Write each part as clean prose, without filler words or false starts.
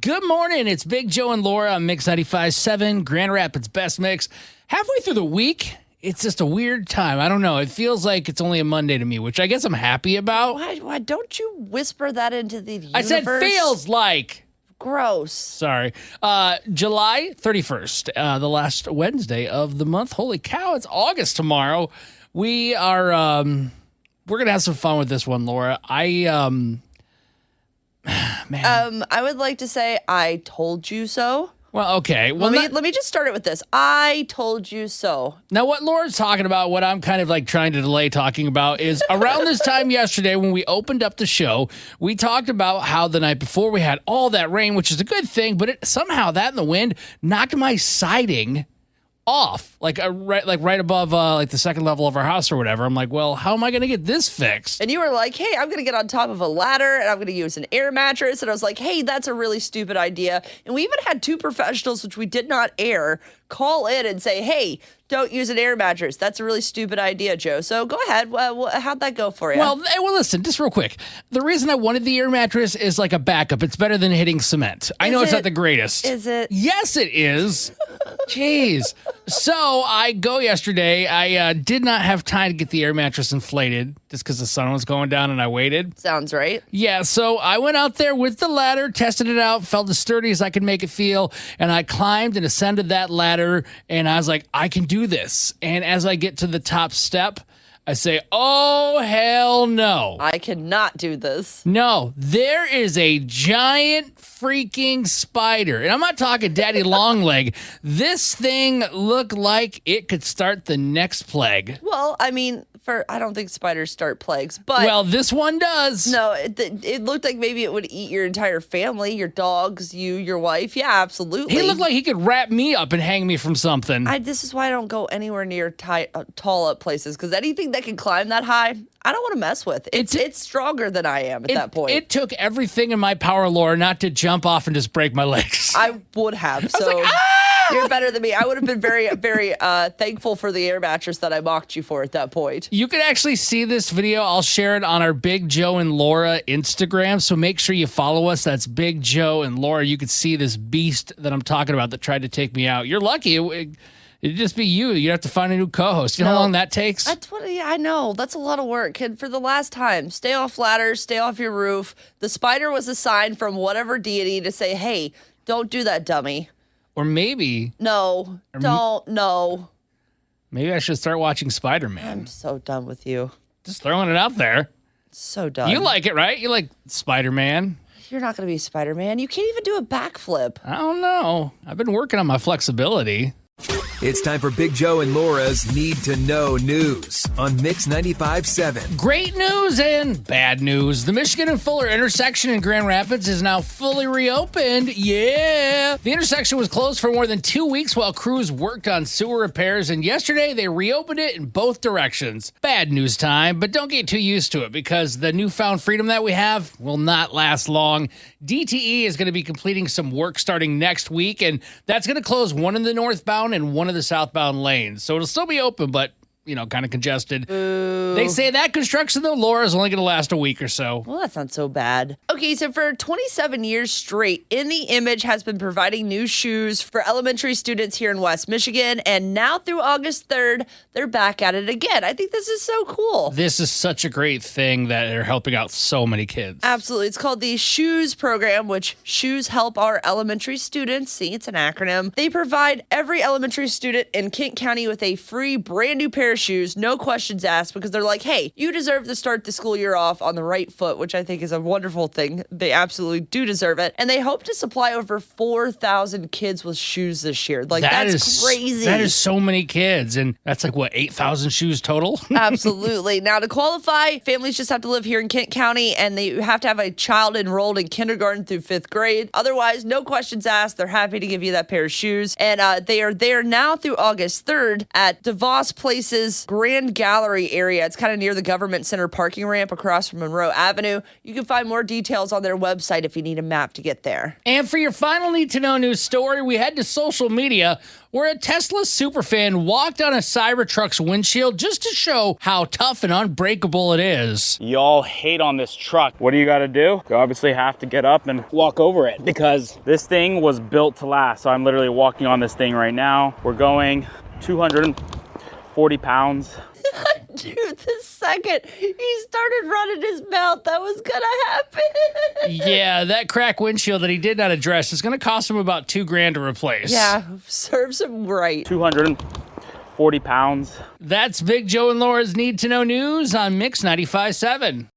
Good morning. It's Big Joe and Laura on Mix 95.7, Grand Rapids Best Mix. Halfway through the week, it's just a weird time. I don't know. It feels like it's only a Monday to me, which I guess I'm happy about. Why don't you whisper that into the universe? I said feels like. Gross. Sorry. July 31st, the last Wednesday of the month. Holy cow, it's August tomorrow. We are, we're going to have some fun with this one, Laura. Man. I would like to say I told you so. Well, okay. Well, let me just start it with this. I told you so. Now, what Laura's talking about, what I'm kind of like trying to delay talking about is around this time yesterday when we opened up the show, we talked about how the night before we had all that rain, which is a good thing, but somehow that and the wind knocked my siding off, like right above like the second level of our house or whatever. I'm like, well, how am I going to get this fixed? And you were like, hey, I'm going to get on top of a ladder and I'm going to use an air mattress. And I was like, hey, that's a really stupid idea. And we even had two professionals, which we did not air, call in and say, hey, don't use an air mattress. That's a really stupid idea, Joe. So go ahead. How'd that go for you? Well, listen, just real quick. The reason I wanted the air mattress is like a backup. It's better than hitting cement. I know it's not the greatest. Is it? Yes, it is. Jeez. So I go yesterday. I did not have time to get the air mattress inflated just because the sun was going down and I waited. Sounds right. Yeah, so I went out there with the ladder, tested it out, felt as sturdy as I could make it feel, and I climbed and ascended that ladder, and I was like, I can do this. And as I get to the top step, I say, oh, hell no. I cannot do this. No, there is a giant freaking spider. And I'm not talking daddy long leg. This thing looked like it could start the next plague. Well, I mean, I don't think spiders start plagues, but... Well, this one does. No, it looked like maybe it would eat your entire family, your dogs, you, your wife. Yeah, absolutely. He looked like he could wrap me up and hang me from something. This is why I don't go anywhere near tall up places, because anything that can climb that high, I don't want to mess with. It's stronger than I am at that point. It took everything in my power, Laura, not to jump off and just break my legs. I would have. So like, you're better than me. I would have been very, very thankful for the air mattress that I mocked you for at that point. You can actually see this video. I'll share it on our Big Joe and Laura Instagram. So make sure you follow us. That's Big Joe and Laura. You can see this beast that I'm talking about that tried to take me out. You're lucky. It'd just be you. You'd have to find a new co-host. You know how long that takes? I know. That's a lot of work. And for the last time, stay off ladders, stay off your roof. The spider was a sign from whatever deity to say, hey, don't do that, dummy. Or maybe... No, no. Maybe I should start watching Spider-Man. I'm so done with you. Just throwing it out there. So done. You like it, right? You like Spider-Man. You're not going to be Spider-Man. You can't even do a backflip. I don't know. I've been working on my flexibility. It's time for Big Joe and Laura's Need to Know News on Mix 95.7. Great news and bad news. The Michigan and Fuller intersection in Grand Rapids is now fully reopened. Yeah! The intersection was closed for more than 2 weeks while crews worked on sewer repairs, and yesterday they reopened it in both directions. Bad news time, but don't get too used to it because the newfound freedom that we have will not last long. DTE is going to be completing some work starting next week, and that's going to close one in the northbound and one of the southbound lanes. So it'll still be open, but, kind of congested. Ooh. They say that construction, though, Laura, is only going to last a week or so. Well, that's not so bad. Okay, so for 27 years straight, In the Image has been providing new shoes for elementary students here in West Michigan, and now through August 3rd, they're back at it again. I think this is so cool. This is such a great thing that they're helping out so many kids. Absolutely. It's called the Shoes Program, which Shoes help our elementary students. See, it's an acronym. They provide every elementary student in Kent County with a free brand new pair of shoes, no questions asked, because they're like, hey, you deserve to start the school year off on the right foot, which I think is a wonderful thing. They absolutely do deserve it. And they hope to supply over 4,000 kids with shoes this year. Like, that's crazy. That is so many kids. And that's like, what, 8,000 shoes total? Absolutely. Now, to qualify, families just have to live here in Kent County, and they have to have a child enrolled in kindergarten through 5th grade. Otherwise, no questions asked. They're happy to give you that pair of shoes. And they are there now through August 3rd at DeVos Places is Grand Gallery area. It's kind of near the Government Center parking ramp across from Monroe Avenue. You can find more details on their website if you need a map to get there. And for your final need-to-know news story, we head to social media where a Tesla superfan walked on a Cybertruck's windshield just to show how tough and unbreakable it is. Y'all hate on this truck. What do you got to do? You obviously have to get up and walk over it because this thing was built to last. So I'm literally walking on this thing right now. We're going 240 pounds. Dude, the second he started running his mouth, that was gonna happen. Yeah, that cracked windshield that he did not address is going to cost him about $2,000 to replace. Yeah, serves him right. 240 pounds. That's Big Joe and Laura's Need to Know News on Mix 95.7.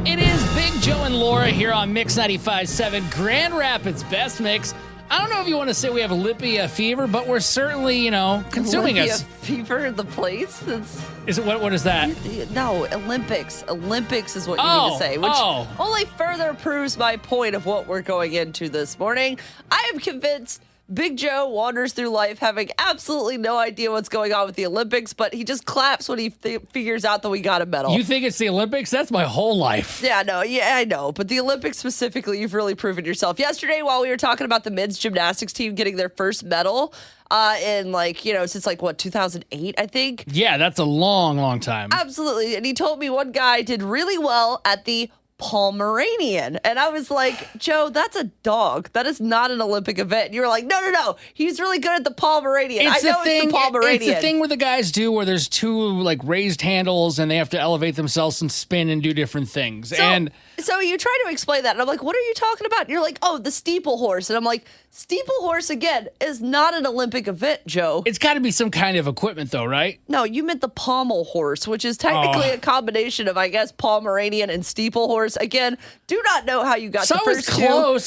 It is Big Joe and Laura here on Mix 95.7, Grand Rapids Best Mix. I don't know if you want to say we have Olympia fever, but we're certainly, consuming Olympia us. fever in the place? Is it what is that? No, Olympics. Olympics is what you need to say, which only further proves my point of what we're going into this morning. I am convinced Big Joe wanders through life having absolutely no idea what's going on with the Olympics, but he just claps when he figures out that we got a medal. You think it's the Olympics? That's my whole life. Yeah, I know. But the Olympics specifically, you've really proven yourself. Yesterday, while we were talking about the men's gymnastics team getting their first medal in since 2008, I think. Yeah, that's a long, long time. Absolutely. And he told me one guy did really well at the Pomeranian. And I was like, Joe, that's a dog. That is not an Olympic event. And you were like, no. He's really good at the Pomeranian. It's the Pomeranian. It's the thing where the guys do where there's two raised handles and they have to elevate themselves and spin and do different things. So you try to explain that, and I'm like, what are you talking about? And you're like, oh, the steeple horse. And I'm like, steeple horse, again, is not an Olympic event, Joe. It's got to be some kind of equipment, though, right? No, you meant the pommel horse, which is technically a combination of, I guess, Pomeranian and steeple horse. Again, do not know how you got the first two.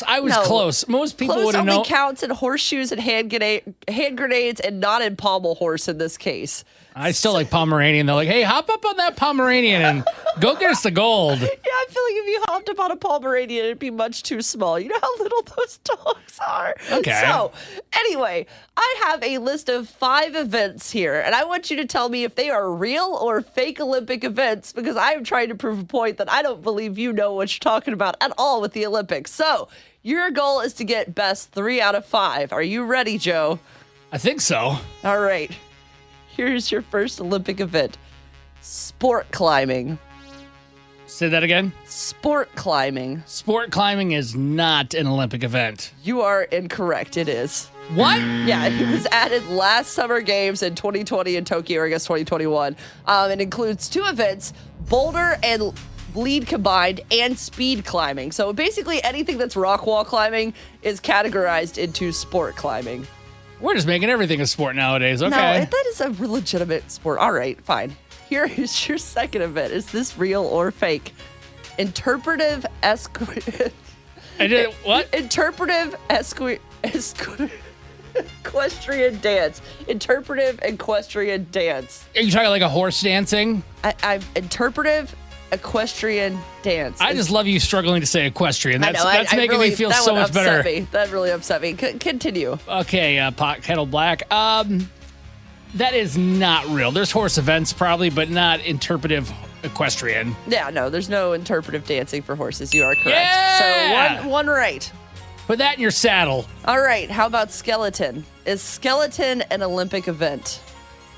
I was close. Most people would have known. Close only counts in horseshoes and hand grenades and not in pommel horse in this case. I still like Pomeranian. They're like, hey, hop up on that Pomeranian and go get us the gold. Yeah, I feel like if you hopped up on a Pomeranian, it'd be much too small. You know how little those dogs are. Okay. So, anyway, I have a list of 5 events here, and I want you to tell me if they are real or fake Olympic events, because I'm trying to prove a point that I don't believe you know what you're talking about at all with the Olympics. So, your goal is to get best 3 out of 5. Are you ready, Joe? I think so. All right. Here's your first Olympic event. Sport climbing. Say that again. Sport climbing. Sport climbing is not an Olympic event. You are incorrect. It is. What? Yeah, it was added last Summer Games in 2020 in Tokyo, or I guess 2021. It includes 2 events, boulder and lead combined, and speed climbing. So basically anything that's rock wall climbing is categorized into sport climbing. We're just making everything a sport nowadays. Okay. No, that is a legitimate sport. All right, fine. Here is your second event. Is this real or fake? Interpretive what? Interpretive equestrian dance. Interpretive equestrian dance. Are you talking like a horse dancing? Interpretive equestrian dance. I just love you struggling to say equestrian. That's making me feel so much better. That really upset me. Continue. Okay, pot kettle black. That is not real. There's horse events probably, but not interpretive equestrian. Yeah, no, there's no interpretive dancing for horses. You are correct. Yeah! So one right. Put that in your saddle. All right. How about skeleton? Is skeleton an Olympic event?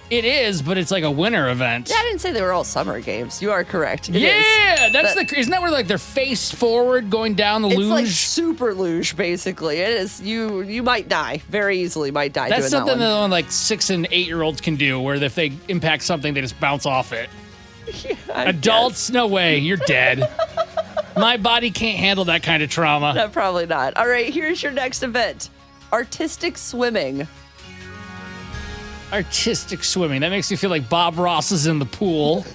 It is, but it's like a winter event. Yeah, I didn't say they were all summer games. You are correct. It is. Isn't that where they're face forward going down the luge? It's like super luge, basically. It is. You might die very easily. Might die. That's doing something that one. that 6 and 8-year-olds can do, where if they impact something, they just bounce off it. Yeah, Adults, no way, you're dead. My body can't handle that kind of trauma. No, probably not. All right, here's your next event: artistic swimming. Artistic swimming. That makes me feel like Bob Ross is in the pool.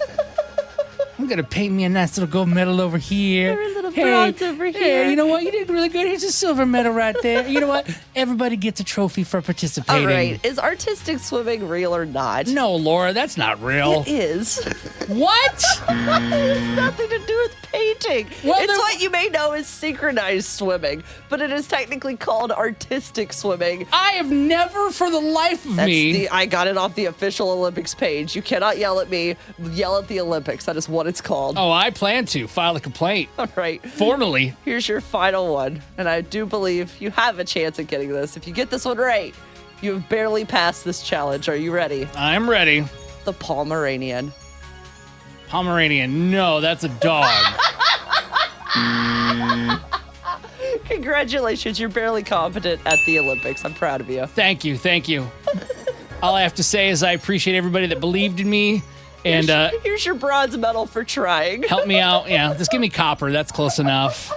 I'm going to paint me a nice little gold medal over here. Or a little bronze over here. Hey, you know what? You did really good. Here's a silver medal right there. You know what? Everybody gets a trophy for participating. All right. Is artistic swimming real or not? No, Laura, that's not real. It is. What? It has nothing to do with painting. Well, It's what you may know as synchronized swimming, but it is technically called artistic swimming. I have never, for the life of me... I got it off the official Olympics page. You cannot yell at me. Yell at the Olympics. That is what it's called. Oh, I plan to file a complaint. All right. Formally. Here's your final one. And I do believe you have a chance at getting this. If you get this one right, you have barely passed this challenge. Are you ready? I'm ready. The Pomeranian. Pomeranian. No, that's a dog. Congratulations. You're barely competent at the Olympics. I'm proud of you. Thank you. Thank you. All I have to say is I appreciate everybody that believed in me and Here's your bronze medal for trying. help me out. Yeah, just give me copper. That's close enough.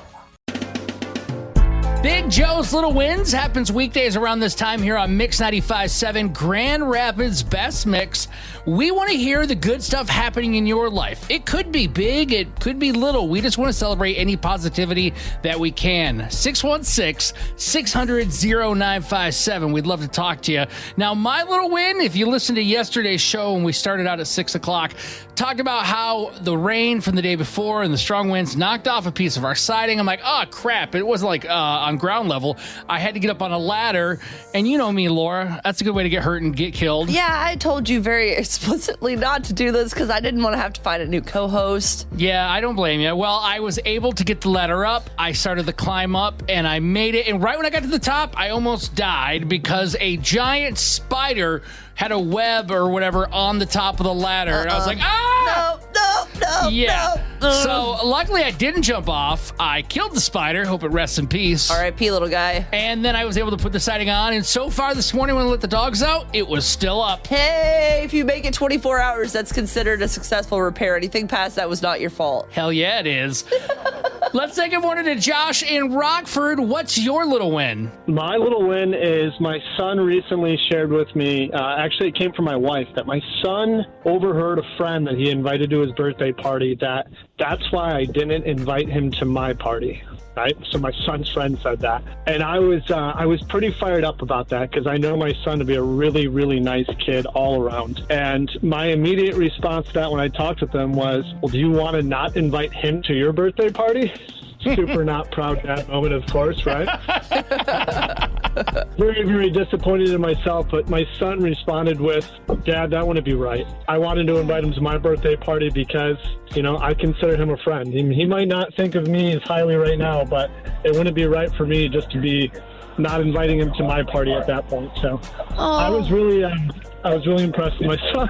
Big Joe's Little Wins happens weekdays around this time here on Mix 95.7 Grand Rapids Best Mix. We want to hear the good stuff happening in your life. It could be big, it could be little. We just want to celebrate any positivity that we can. 616-600-0957. We'd love to talk to you. Now, my little win, if you listened to yesterday's show when we started out at 6 o'clock, talked about how the rain from the day before and the strong winds knocked off a piece of our siding. I'm like, oh, crap. It wasn't like on ground level. I had to get up on a ladder. And you know me, Laura. That's a good way to get hurt and get killed. Yeah, I told you very explicitly not to do this because I didn't want to have to find a new co-host. Yeah, I don't blame you. Well, I was able to get the ladder up. I started the climb up and I made it. And right when I got to the top, I almost died because a giant spider had a web or whatever on the top of the ladder. And I was like, ah! No. Yeah. So luckily I didn't jump off. I killed the spider. Hope it rests in peace. R.I.P. little guy. And then I was able to put the siding on. And so far this morning when I let the dogs out, it was still up. Hey, if you make it 24 hours, that's considered a successful repair. Anything past that was not your fault. Hell yeah, it is. Let's say good morning to Josh in Rockford. What's your little win? My little win is my son recently shared with me, actually it came from my wife, that my son overheard a friend that he invited to his birthday party that's why I didn't invite him to my party. Right? So my son's friend said that. And I was pretty fired up about that because I know my son to be a really, really nice kid all around. And my immediate response to that when I talked with them was, well, do you want to not invite him to your birthday party? Super not proud dad moment, of course, right? Very, very disappointed in myself, but my son responded with, Dad, that wouldn't be right. I wanted to invite him to my birthday party because, I consider him a friend. He might not think of me as highly right now, but it wouldn't be right for me just to be not inviting him to my party at that point. So I was really impressed with my son.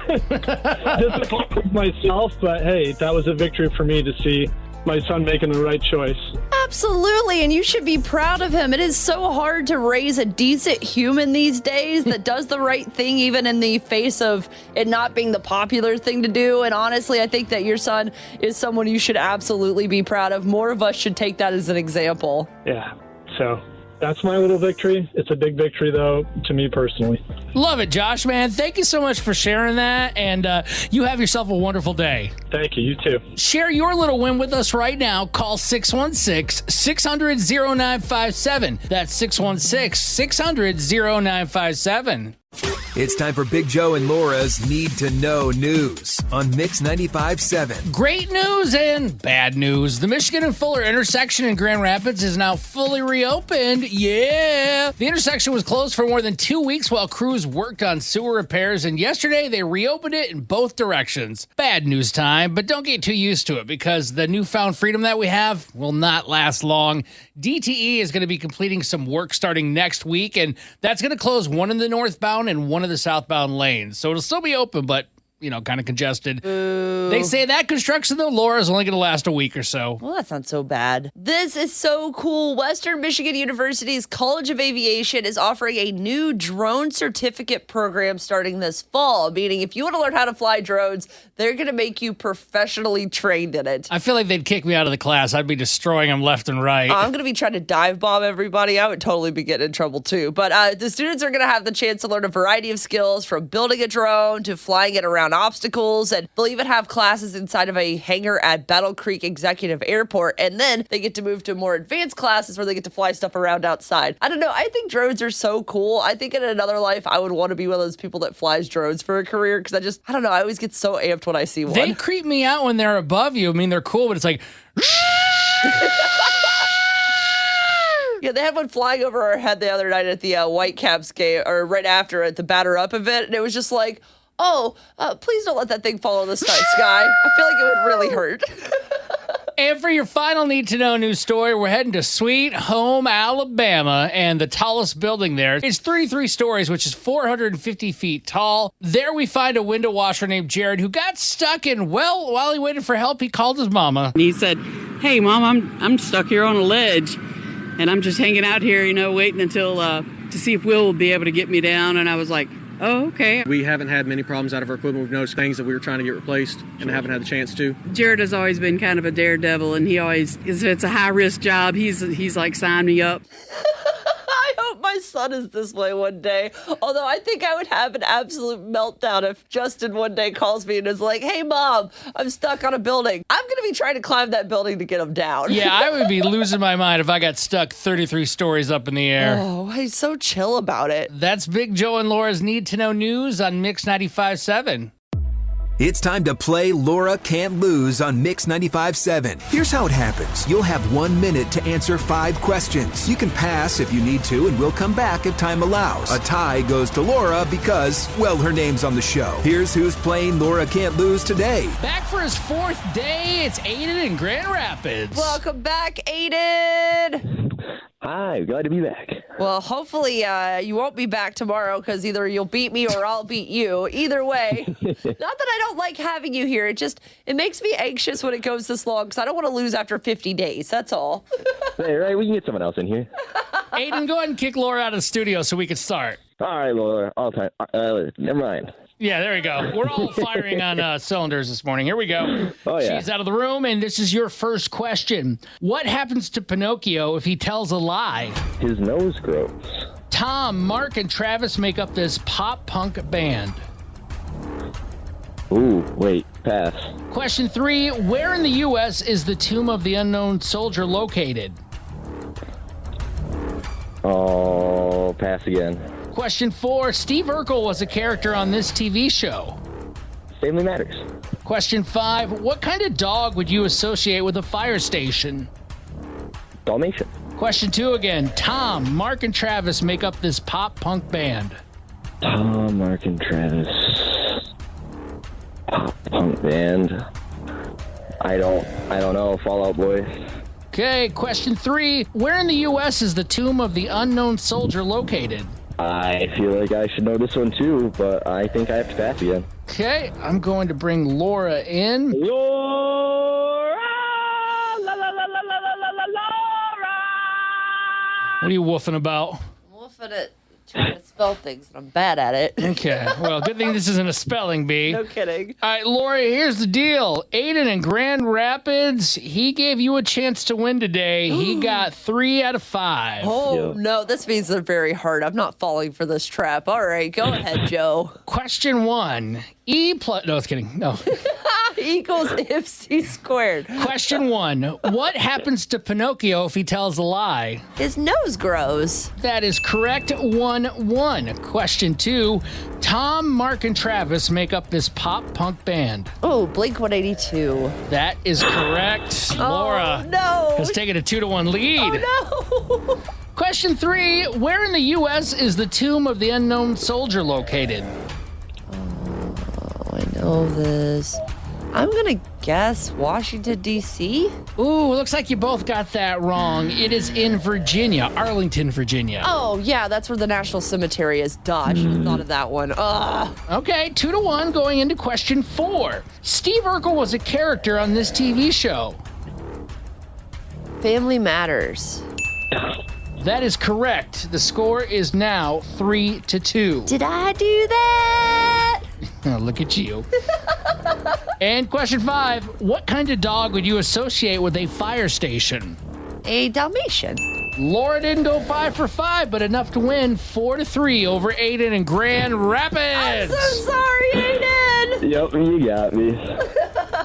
Disappointed with myself, but hey, that was a victory for me to see my son making the right choice. Absolutely, and you should be proud of him. It is so hard to raise a decent human these days that does the right thing even in the face of it not being the popular thing to do. And honestly, I think that your son is someone you should absolutely be proud of. More of us should take that as an example. Yeah, so that's my little victory. It's a big victory, though, to me personally. Love it, Josh, man. Thank you so much for sharing that, and you have yourself a wonderful day. Thank you. You too. Share your little win with us right now. Call 616-600-0957. That's 616-600-0957. It's time for Big Joe and Laura's Need to Know News on Mix 95.7. Great news and bad news. The Michigan and Fuller intersection in Grand Rapids is now fully reopened. Yeah! The intersection was closed for more than 2 weeks while crews worked on sewer repairs, and yesterday they reopened it in both directions. Bad news time, but don't get too used to it because the newfound freedom that we have will not last long. DTE is going to be completing some work starting next week, and that's going to close one in the northbound and one of the southbound lanes. So it'll still be open, but kind of congested. Boo. They say that construction, though, Laura, is only going to last a week or so. Well, that's not so bad. This is so cool. Western Michigan University's College of Aviation is offering a new drone certificate program starting this fall, meaning if you want to learn how to fly drones, they're going to make you professionally trained in it. I feel like they'd kick me out of the class. I'd be destroying them left and right. I'm going to be trying to dive bomb everybody. I would totally be getting in trouble, too. But the students are going to have the chance to learn a variety of skills from building a drone to flying it around around obstacles, and they'll even have classes inside of a hangar at Battle Creek Executive Airport, and then they get to move to more advanced classes where they get to fly stuff around outside. I don't know. I think drones are so cool. I think in another life, I would want to be one of those people that flies drones for a career because I don't know. I always get so amped when I see one. They creep me out when they're above you. I mean, they're cool, but it's like... Yeah, they had one flying over our head the other night at the Whitecaps game, or right after at the Batter Up event, and it was just like, please don't let that thing fall in the sky. I feel like it would really hurt. And for your final need-to-know news story, we're heading to Sweet Home, Alabama, and the tallest building there. It's 33 stories, which is 450 feet tall. There we find a window washer named Jared who got stuck, and, well, while he waited for help, he called his mama. And he said, "Hey, Mom, I'm stuck here on a ledge, and I'm just hanging out here, waiting until to see if Will will be able to get me down." And I was like, "Oh, okay." We haven't had many problems out of our equipment. We've noticed things that we were trying to get replaced and haven't had the chance to. Jared has always been kind of a daredevil, and he always, if it's a high-risk job, he's like, "Sign me up." I hope my son is this way one day. Although I think I would have an absolute meltdown if Justin one day calls me and is like, "Hey, Mom, I'm stuck on a building. I'm going to be trying to climb that building to get him down." Yeah, I would be losing my mind if I got stuck 33 stories up in the air. Oh, he's so chill about it. That's Big Joe and Laura's Need to Know News on Mix 95.7. It's time to play Laura Can't Lose on Mix 95.7. Here's how it happens. You'll have 1 minute to answer 5 questions. You can pass if you need to, and we'll come back if time allows. A tie goes to Laura because, well, her name's on the show. Here's who's playing Laura Can't Lose today. Back for his 4th day, it's Aiden in Grand Rapids. Welcome back, Aiden. Hi, glad to be back. Well, hopefully you won't be back tomorrow because either you'll beat me or I'll beat you. Either way, not that I don't like having you here. It makes me anxious when it goes this long because I don't want to lose after 50 days. That's all. Hey, right, we can get someone else in here. Aiden, go ahead and kick Laura out of the studio so we can start. All right, Laura, all time. Never mind. Yeah, there we go. We're all firing on cylinders this morning. Here we go. Oh, yeah. She's out of the room, and this is your first question. What happens to Pinocchio if he tells a lie? His nose grows. Tom, Mark, and Travis make up this pop-punk band. Ooh, wait, pass. Question 3, where in the U.S. is the Tomb of the Unknown Soldier located? Oh, pass again. Question 4, Steve Urkel was a character on this TV show. Family Matters. Question 5, what kind of dog would you associate with a fire station? Dalmatian. Question 2 again, Tom, Mark, and Travis make up this pop-punk band. Tom, Mark, and Travis. Pop punk band. I don't know. Fall Out Boy. Okay, question 3, where in the U.S. is the Tomb of the Unknown Soldier located? I feel like I should know this one too, but I think I have to pass again. Okay, I'm going to bring Laura in. Laura! La, la, la, la, la, la, la, Laura! What are you woofing about? I'm woofing it. Trying to spell things, and I'm bad at it. Okay, well, good thing this isn't a spelling bee. No kidding. All right, Laura, here's the deal. Aiden in Grand Rapids, he gave you a chance to win today. He got 3 out of 5. Oh, no, this means they're very hard. I'm not falling for this trap. All right, go ahead, Joe. Question 1. No, I was kidding. No. Equals if C squared. Question 1. What happens to Pinocchio if he tells a lie? His nose grows. That is correct. 1-1. Question 2. Tom, Mark, and Travis make up this pop-punk band. Oh, Blink 182. That is correct. Laura no. has taken a 2-1 lead. Oh, no. Question 3. Where in the U.S. is the Tomb of the Unknown Soldier located? I know this. I'm going to guess Washington, D.C.? Ooh, looks like you both got that wrong. It is in Virginia, Arlington, Virginia. Oh, yeah, that's where the National Cemetery is. Duh, I should have thought of that one. Ugh. Okay, 2-1 going into question 4. Steve Urkel was a character on this TV show. Family Matters. That is correct. The score is now 3-2. Did I do that? Oh, look at you. And question 5. What kind of dog would you associate with a fire station? A Dalmatian. Laura didn't go 5 for 5, but enough to win 4-3 over Aiden in Grand Rapids. I'm so sorry, Aiden. on? Yep, you got me.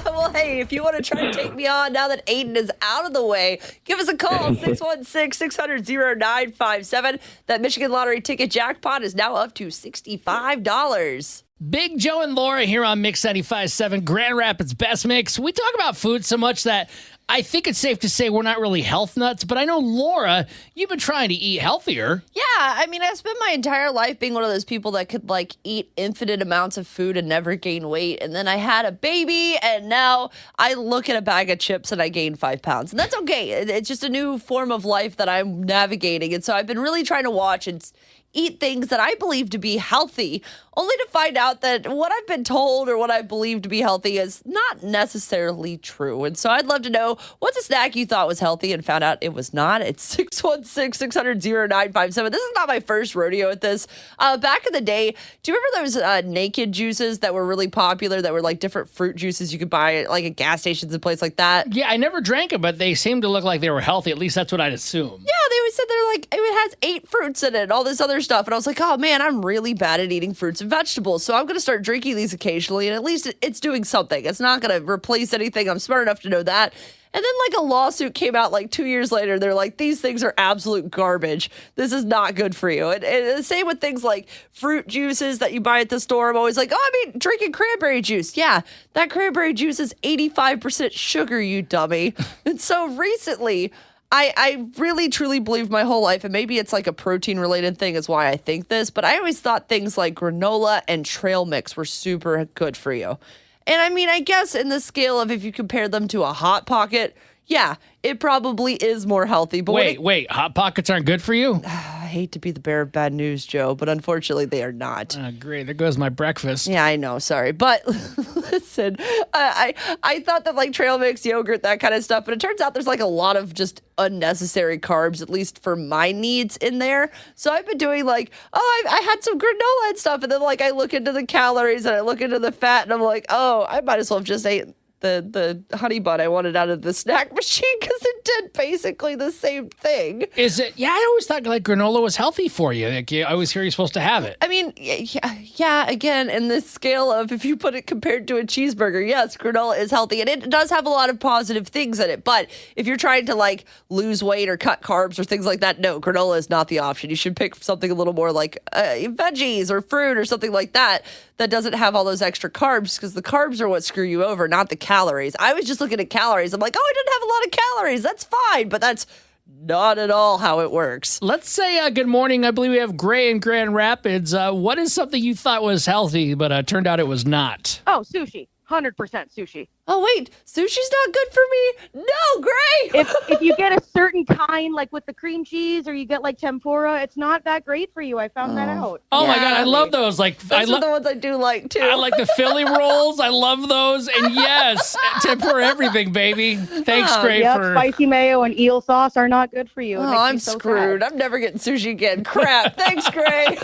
Well, hey, if you want to try to take me on now that Aiden is out of the way, give us a call, 616-600-0957. That Michigan Lottery ticket jackpot is now up to $65. Big Joe and Laura here on Mix 95.7, Grand Rapids Best Mix. We talk about food so much that I think it's safe to say we're not really health nuts, but I know, Laura, you've been trying to eat healthier. Yeah, I mean, I spent my entire life being one of those people that could, like, eat infinite amounts of food and never gain weight. And then I had a baby, and now I look at a bag of chips and I gain 5 pounds. And that's okay. It's just a new form of life that I'm navigating. And so I've been really trying to watch and eat things that I believe to be healthy, only to find out that what I've been told or what I believe to be healthy is not necessarily true. And so I'd love to know, what's a snack you thought was healthy and found out it was not? It's 616-600-0957. This is not my first rodeo at this. Back in the day, do you remember those naked juices that were really popular, that were like different fruit juices you could buy at, like, at gas stations and places like that? Yeah, I never drank them, but they seemed to look like they were healthy. At least that's what I'd assume. Yeah, they always said they're like, it has 8 fruits in it and all this other stuff. And I was like, oh man, I'm really bad at eating fruits and vegetables. So I'm going to start drinking these occasionally. And at least it's doing something. It's not going to replace anything. I'm smart enough to know that. And then, like, a lawsuit came out like 2 years later. They're like, these things are absolute garbage. This is not good for you. And the same with things like fruit juices that you buy at the store. I'm always like, oh, I mean, drinking cranberry juice. Yeah, that cranberry juice is 85% sugar, you dummy. And so recently, I really, truly believe my whole life, and maybe it's like a protein-related thing is why I think this, but I always thought things like granola and trail mix were super good for you. And I mean, I guess in the scale of if you compare them to a Hot Pocket, yeah, it probably is more healthy. But Wait, Hot Pockets aren't good for you? I hate to be the bearer of bad news, Joe, but unfortunately they are not. Great, there goes my breakfast. Yeah, I know, sorry. But listen, I thought that, like, trail mix, yogurt, that kind of stuff, but it turns out there's like a lot of just unnecessary carbs, at least for my needs in there. So I've been doing like, I had some granola and stuff, and then like I look into the calories and I look into the fat and I'm like, oh, I might as well have just ate the honey bun I wanted out of the snack machine because it did basically the same thing. Is it? Yeah, I always thought like granola was healthy for you. Like, I always hear you're supposed to have it. I mean, yeah, again, in this scale of if you put it compared to a cheeseburger, yes, granola is healthy and it does have a lot of positive things in it. But if you're trying to like lose weight or cut carbs or things like that, no, granola is not the option. You should pick something a little more like veggies or fruit or something like that doesn't have all those extra carbs, because the carbs are what screw you over, not the calories. I was just looking at calories. I'm like, oh, I didn't have a lot of calories. That's fine. But that's not at all how it works. Let's say good morning. I believe we have Gray in Grand Rapids. What is something you thought was healthy, but turned out it was not? Oh, sushi. 100% sushi. Oh, wait, sushi's not good for me? No, Gray! If you get a certain kind, like with the cream cheese, or you get like tempura, it's not that great for you. I found that out. Oh, my God, I love those. Like, those are the ones I do like, too. I like the Philly rolls. I love those. And yes, tempura everything, baby. Thanks, Gray, for... Spicy mayo and eel sauce are not good for you. Oh, I'm screwed. I'm never getting sushi again. Crap. Thanks, Gray.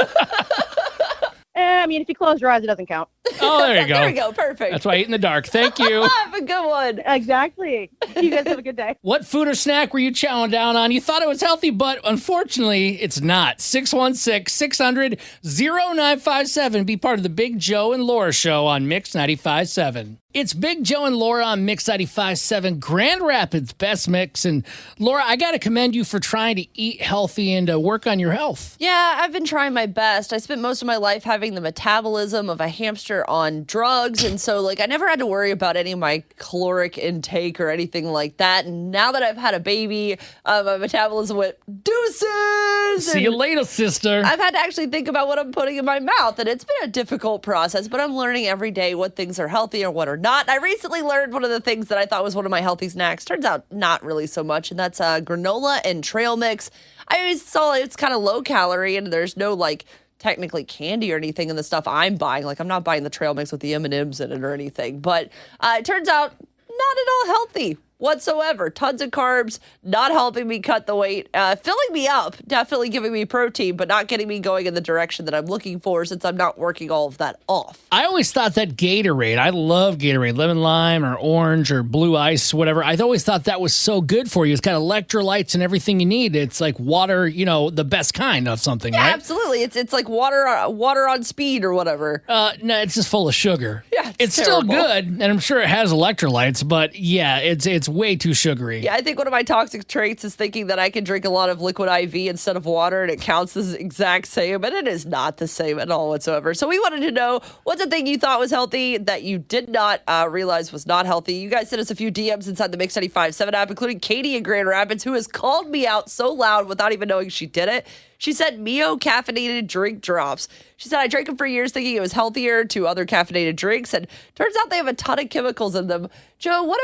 I mean, if you close your eyes, it doesn't count. Oh, there you go. There we go. Perfect. That's why I eat in the dark. Thank you. Have a good one. Exactly. You guys have a good day. What food or snack were you chowing down on? You thought it was healthy, but unfortunately, it's not. 616-600-0957. Be part of the Big Joe and Laura Show on Mix 95.7. It's Big Joe and Laura on Mix 95.7, Grand Rapids Best Mix. And Laura, I got to commend you for trying to eat healthy and work on your health. Yeah, I've been trying my best. I spent most of my life having the metabolism of a hamster on drugs. And so, like, I never had to worry about any of my caloric intake or anything like that. And now that I've had a baby, my metabolism went deuces. See you later, sister. I've had to actually think about what I'm putting in my mouth. And it's been a difficult process, but I'm learning every day what things are healthy and what are not. I recently learned one of the things that I thought was one of my healthy snacks. Turns out not really so much, and that's granola and trail mix. I always saw it's kind of low calorie, and there's no, like, technically candy or anything in the stuff I'm buying. Like, I'm not buying the trail mix with the M&Ms in it or anything. But it turns out not at all healthy whatsoever. Tons of carbs, not helping me cut the weight, filling me up, definitely giving me protein, but not getting me going in the direction that I'm looking for since I'm not working all of that off. I always thought that Gatorade, I love Gatorade, lemon lime or orange or blue ice, whatever. I always thought that was so good for you. It's got electrolytes and everything you need. It's like water, you know, the best kind of something, yeah, right? Absolutely. It's like water on speed or whatever. No, it's just full of sugar. Yeah, Yeah, It's still terrible. good, and I'm sure it has electrolytes, but yeah, it's way too sugary. Yeah, I think one of my toxic traits is thinking that I can drink a lot of liquid IV instead of water, and it counts as the exact same, and it is not the same at all whatsoever. So we wanted to know, what's a thing you thought was healthy that you did not realize was not healthy? You guys sent us a few DMs inside the Mix 95.7 app, including Katie in Grand Rapids, who has called me out so loud without even knowing she did it. She said Mio caffeinated drink drops. She said, I drank them for years thinking it was healthier to other caffeinated drinks, and turns out they have a ton of chemicals in them. Joe, what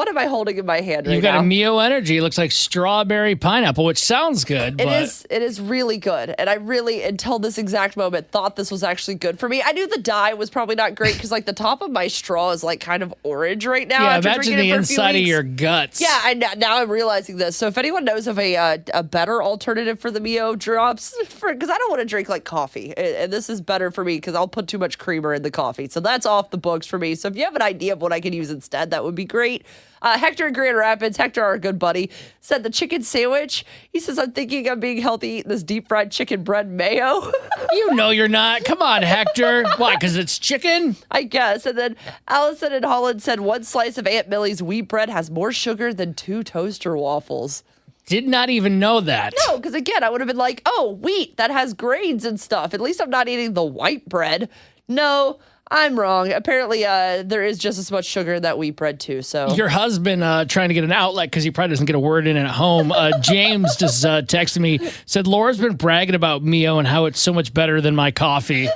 am I holding in my hand right now? You've got a Mio Energy. It looks like strawberry pineapple, which sounds good. It is really good. And I really, until this exact moment, thought this was actually good for me. I knew the dye was probably not great because like the top of my straw is like kind of orange right now. Yeah, after imagine drinking the it for a few inside of weeks. your guts. Yeah, now I'm realizing this. So if anyone knows of a better alternative for the Mio drops, because I don't want to drink like coffee, and this is better for me because I'll put too much creamer in the coffee. So that's off the books for me. So if you have an idea of what I can use instead, that would be great. Hector in Grand Rapids, Hector, our good buddy, said the chicken sandwich. He says, I'm thinking I'm being healthy eating this deep fried chicken bread mayo. You know you're not. Come on, Hector. Why, because it's chicken? I guess. And then Allison in Holland said one slice of Aunt Millie's wheat bread has more sugar than 2 toaster waffles. Did not even know that. No, because again, I would have been like, oh, wheat, that has grains and stuff. At least I'm not eating the white bread. No, I'm wrong. Apparently, there is just as much sugar in that wheat bread, too. So Your husband trying to get an outlet because he probably doesn't get a word in at home. James just texted me, said, Laura's been bragging about Mio and how it's so much better than my coffee.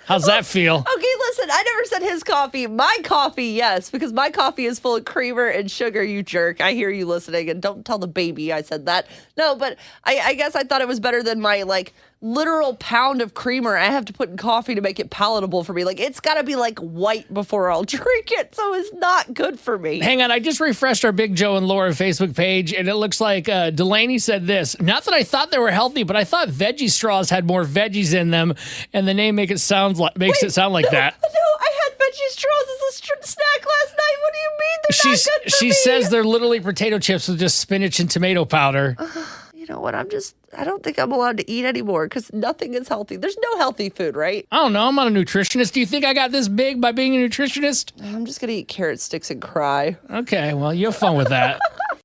How's that feel? Okay, listen, I never said his coffee. My coffee, yes, because my coffee is full of creamer and sugar, you jerk. I hear you listening, and don't tell the baby I said that. No, but I guess I thought it was better than my, like, literal pound of creamer I have to put in coffee to make it palatable for me. Like, it's got to be, like, white before I'll drink it, so it's not good for me. Hang on, I just refreshed our Big Joe and Laura Facebook page, and it looks like Delaney said this. Not that I thought they were healthy, but I thought veggie straws had more veggies in them, and the name makes it sound like that. No, I had veggie straws as a snack last night. What do you mean they're not good for She me? says they're literally potato chips with just spinach and tomato powder. You know what? I don't think I'm allowed to eat anymore because nothing is healthy. There's no healthy food, right? I don't know. I'm not a nutritionist. Do you think I got this big by being a nutritionist? I'm just going to eat carrot sticks and cry. Okay, well, you have fun with that.